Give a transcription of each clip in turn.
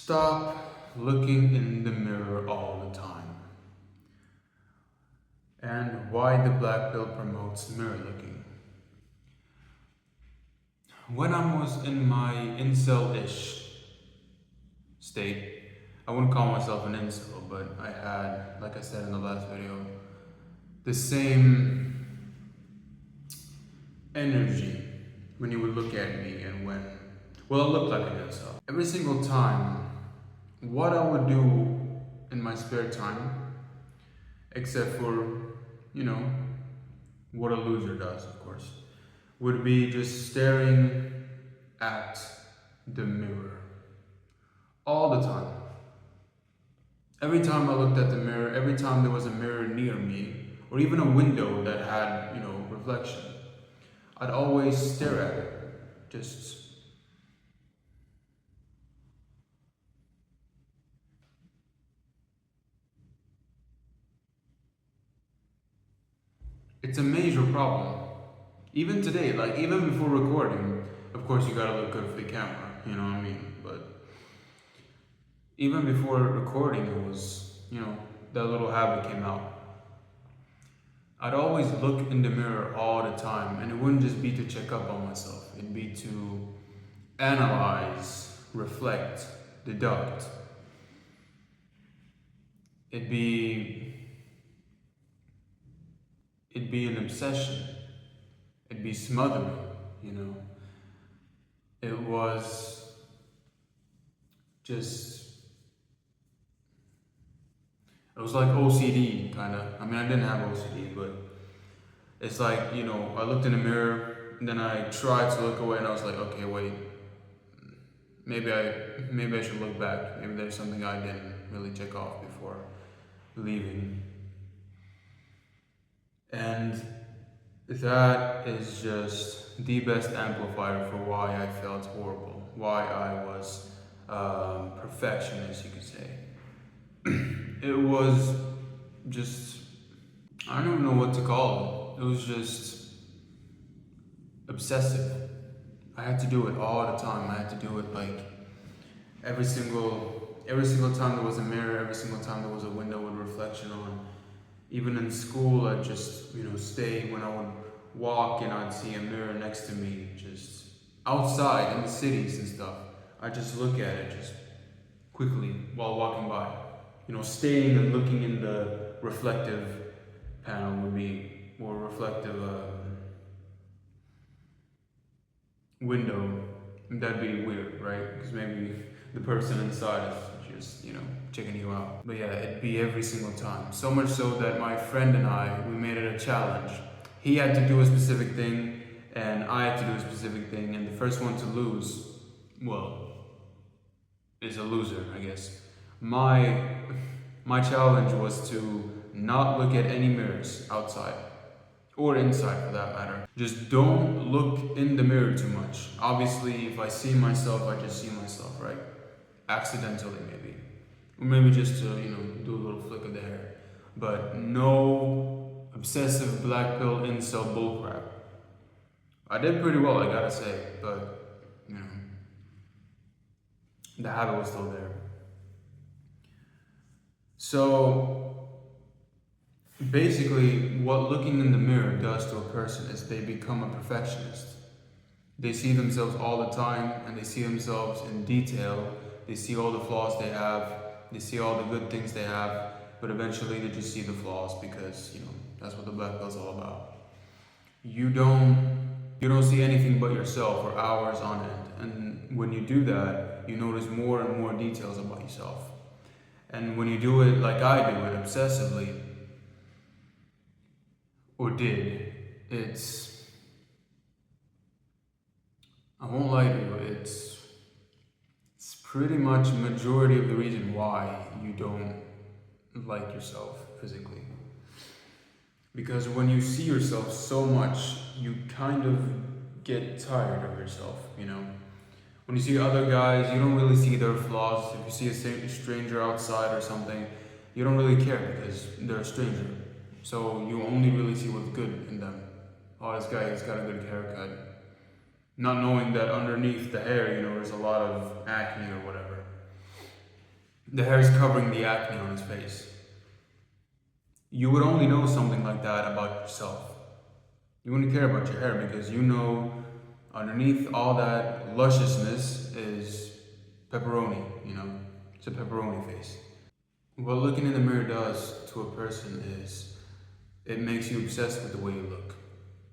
Stop looking in the mirror all the time. And why the black pill promotes mirror looking. When I was in my incel-ish state, I wouldn't call myself an incel, but I had, like I said in the last video, the same energy when you would look at me and well, I looked like an incel. Every single time, what I would do in my spare time, except for, what a loser does, of course, would be just staring at the mirror all the time. Every time I looked at the mirror, every time there was a mirror near me, or even a window that had, reflection, I'd always stare at it. It's a major problem. Even today, like even before recording, of course you gotta look good for the camera, you know what I mean? But even before recording, it was, that little habit came out. I'd always look in the mirror all the time, and it wouldn't just be to check up on myself, it'd be to analyze, reflect, deduct. It'd be an obsession. It'd be smothering, It was it was like OCD, kind of. I mean, I didn't have OCD, but it's like, I looked in the mirror, and then I tried to look away, and I was like, okay, wait, maybe I should look back. Maybe there's something I didn't really check off before leaving. And that is just the best amplifier for why I felt horrible, why I was perfectionist, you could say. It was just, I don't even know what to call it. It was just obsessive. I had to do it all the time. I had to do it like every single time there was a mirror, every single time there was a window with reflection on. Even in school, I'd just, stay when I would walk and I'd see a mirror next to me, just outside in the cities and stuff. I'd just look at it just quickly while walking by. Staying and looking in the reflective panel would be, or reflective window. That'd be weird, right? Because maybe the person inside is just, checking you out. But yeah, it'd be every single time. So much so that my friend and I, we made it a challenge. He had to do a specific thing, and I had to do a specific thing, and the first one to lose, well, is a loser, I guess. My challenge was to not look at any mirrors outside, or inside for that matter. Just don't look in the mirror too much. Obviously, if I see myself, I just see myself, right? Accidentally, maybe. Or maybe just to, do a little flick of the hair. But no obsessive black pill incel bullcrap. I did pretty well, I gotta say, but, the habit was still there. So, basically, what looking in the mirror does to a person is they become a perfectionist. They see themselves all the time, and they see themselves in detail. They see all the flaws they have. They see all the good things they have, but eventually they just see the flaws because, that's what the black pill is all about. You don't see anything but yourself for hours on end. And when you do that, you notice more and more details about yourself. And when you do it like I do it, obsessively, or did, I won't lie to you, it's pretty much majority of the reason why you don't like yourself physically. Because when you see yourself so much, you kind of get tired of yourself, When you see other guys, you don't really see their flaws. If you see a stranger outside or something, you don't really care because they're a stranger. So you only really see what's good in them. Oh, this guy has got a good haircut. Not knowing that underneath the hair, there's a lot of acne or whatever. the hair is covering the acne on his face. You would only know something like that about yourself. You wouldn't care about your hair because you know underneath all that lusciousness is pepperoni, you know? It's a pepperoni face. What looking in the mirror does to a person is it makes you obsessed with the way you look.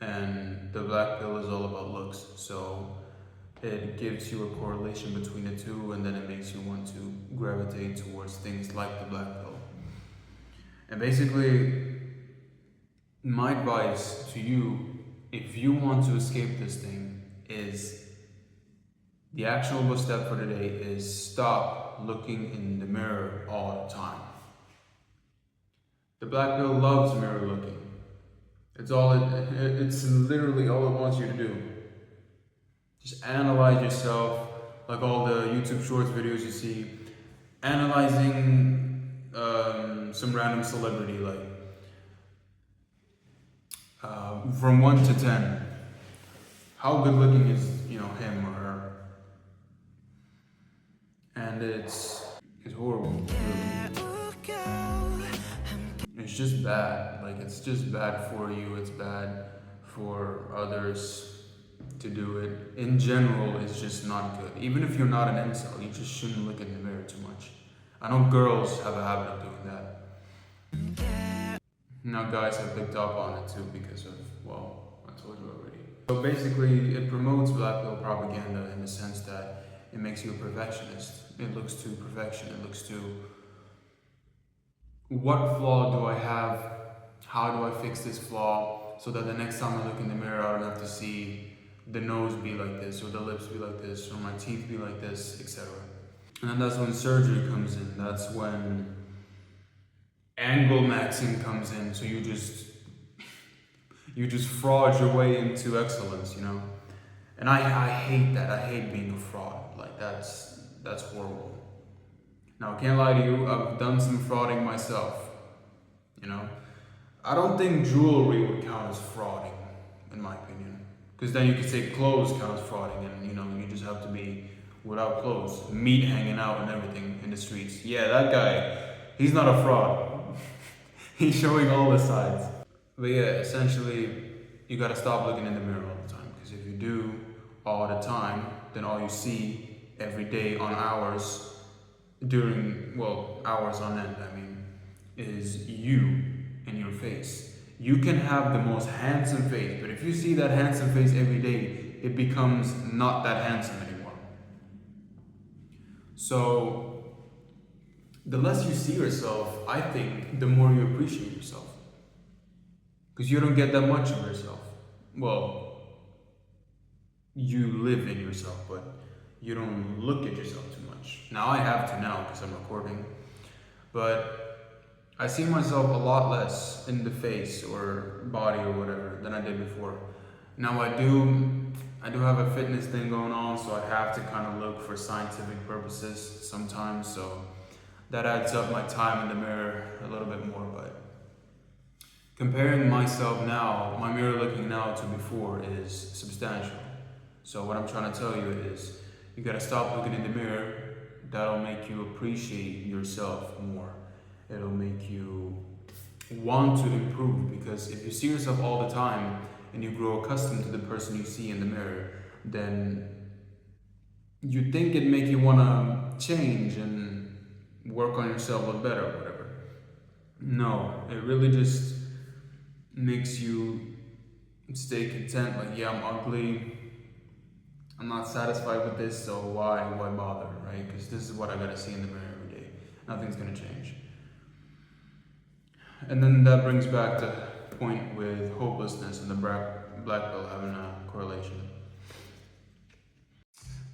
And the black pill is all about looks. So it gives you a correlation between the two, and then it makes you want to gravitate towards things like the black pill. And basically, my advice to you, if you want to escape this thing, is the actionable step for today is stop looking in the mirror all the time. The black pill loves mirror looking. It's literally all it wants you to do. Just analyze yourself, like all the YouTube Shorts videos you see, analyzing some random celebrity, like from 1 to 10. How good looking is, him or her? And it's horrible, really. It's just bad. Like, it's just bad for you, it's bad for others to do it. In general, it's just not good. Even if you're not an incel, you just shouldn't look in the mirror too much. I know girls have a habit of doing that. Now guys have picked up on it too because of, well, I told you already. So basically, it promotes black pill propaganda in the sense that it makes you a perfectionist. It looks to perfection. It looks to what flaw do I have? How do I fix this flaw so that the next time I look in the mirror, I don't have to see the nose be like this, or the lips be like this, or my teeth be like this, etc. And then that's when surgery comes in. That's when angle maxing comes in. So you just fraud your way into excellence, And I hate that. I hate being a fraud. Like that's horrible. Now I can't lie to you, I've done some frauding myself. I don't think jewelry would count as frauding, in my opinion. Because then you could say clothes count as frauding, and you just have to be without clothes, meat hanging out and everything in the streets. Yeah, that guy, he's not a fraud. He's showing all the sides. But yeah, essentially, you gotta stop looking in the mirror all the time. Because if you do all the time, then all you see every day on hours, hours on end, is you and your face. You can have the most handsome face, but if you see that handsome face every day, it becomes not that handsome anymore. So, the less you see yourself, I think, the more you appreciate yourself. Because you don't get that much of yourself. Well, you live in yourself, but you don't look at yourself too much. Now I have to now because I'm recording. But I see myself a lot less in the face or body or whatever than I did before. Now I do have a fitness thing going on, so I have to kind of look for scientific purposes sometimes. So that adds up my time in the mirror a little bit more. But comparing myself now, my mirror looking now to before is substantial. So what I'm trying to tell you is you gotta stop looking in the mirror. That'll make you appreciate yourself more. It'll make you want to improve, because if you see yourself all the time and you grow accustomed to the person you see in the mirror, then you think it'd make you want to change and work on yourself a little better or whatever. No, it really just makes you stay content. Like, yeah, I'm ugly, I'm not satisfied with this, so why bother, right? Because this is what I gotta see in the mirror every day. Nothing's gonna change. And then that brings back to the point with hopelessness and the black pill having a correlation.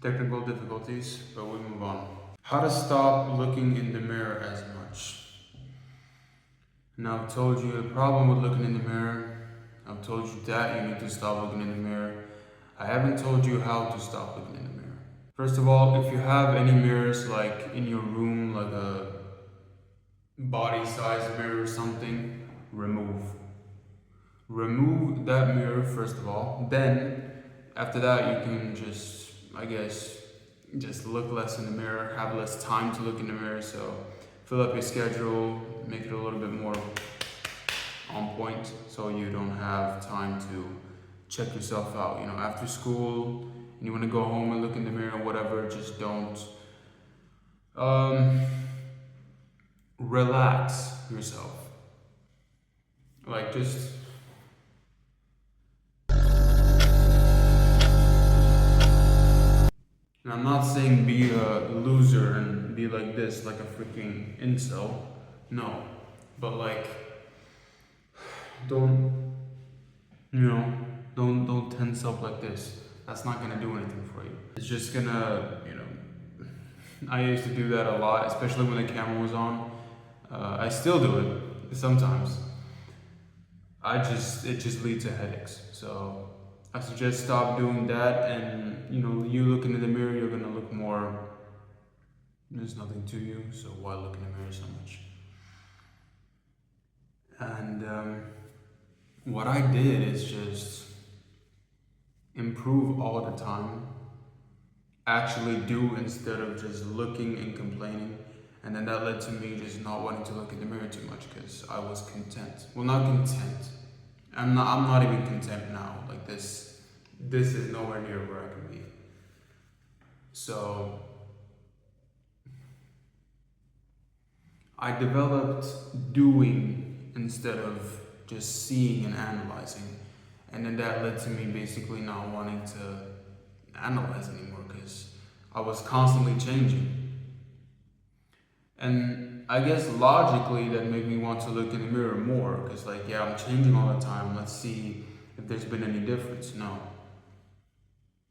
Technical difficulties, but we move on. How to stop looking in the mirror as much. Now I've told you the problem with looking in the mirror. I've told you that you need to stop looking in the mirror. I haven't told you how to stop looking in the mirror. First of all, if you have any mirrors like in your room, like a body size mirror or something, remove that mirror first of all. Then after that, you can just, I guess, just look less in the mirror, have less time to look in the mirror. So fill up your schedule, make it a little bit more on point so you don't have time to check yourself out. You know, after school, and you want to go home and look in the mirror, whatever, just don't relax yourself. Like, just and I'm not saying be a loser and be like this, like a freaking incel. No. But like, don't, you know, don't tense up like this. That's not gonna do anything for you. It's just gonna, you know, I used to do that a lot, especially when the camera was on. I still do it sometimes. It just leads to headaches. So I suggest stop doing that, and you know, you look into the mirror, you're gonna look more. There's nothing to you, so why look in the mirror so much? And what I did is just improve all the time, actually do instead of just looking and complaining. And then that led to me just not wanting to look in the mirror too much because I was content. Well, not content. I'm not even content now. Like this is nowhere near where I can be. So I developed doing instead of just seeing and analyzing. And then that led to me basically not wanting to analyze anymore because I was constantly changing. And I guess logically that made me want to look in the mirror more because, like, yeah, I'm changing all the time. Let's see if there's been any difference. No.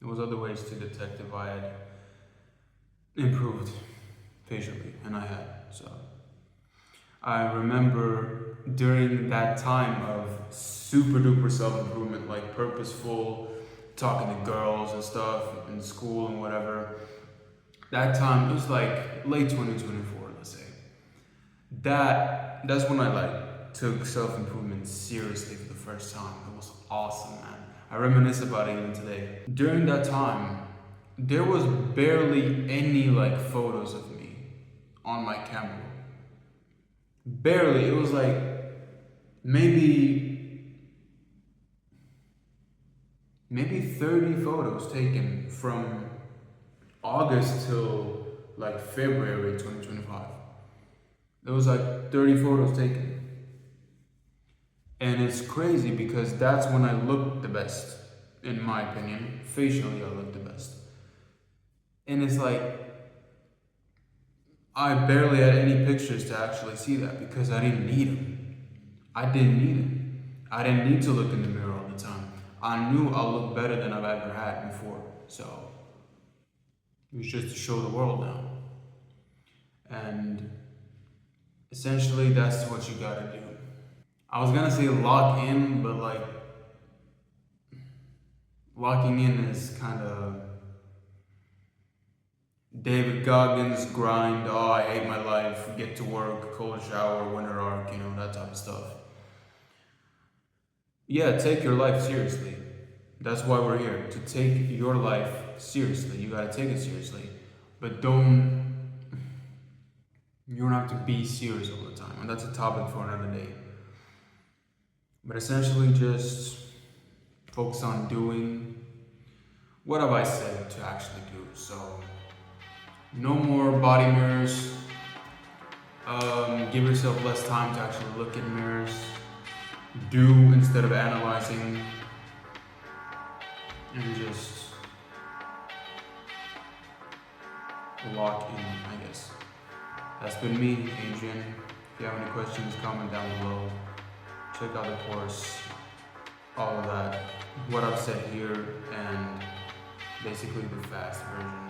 There was other ways to detect if I had improved facially, and I had. So I remember during that time of super duper self-improvement, like purposeful, talking to girls and stuff in school and whatever. That time, it was like late 2024, let's say. That's when I like took self-improvement seriously for the first time. It was awesome, man. I reminisce about it even today. During that time, there was barely any like photos of me on my camera. Barely. It was like maybe 30 photos taken from August till like February 2025. There was like 30 photos taken. And it's crazy because that's when I looked the best, in my opinion. Facially, I looked the best. And it's like, I barely had any pictures to actually see that because I didn't need them. I didn't need them. I didn't need to look in the mirror all the time. I knew I looked better than I've ever had before. So it was just to show the world now. And essentially, that's what you gotta do. I was gonna say lock in, but like, locking in is kind of David Goggins grind. Oh, I hate my life. Get to work, cold shower, winter arc, you know, that type of stuff. Yeah, take your life seriously. That's why we're here, to take your life seriously. You gotta take it seriously. But you don't have to be serious all the time. And that's a topic for another day. But essentially just focus on doing. What have I said to actually do? So, no more body mirrors. Give yourself less time to actually look in mirrors. Do instead of analyzing. And just lock in, I guess. That's been me, Adrian. If you have any questions, comment down below. Check out the course, all of that, what I've said here, and basically the fast version.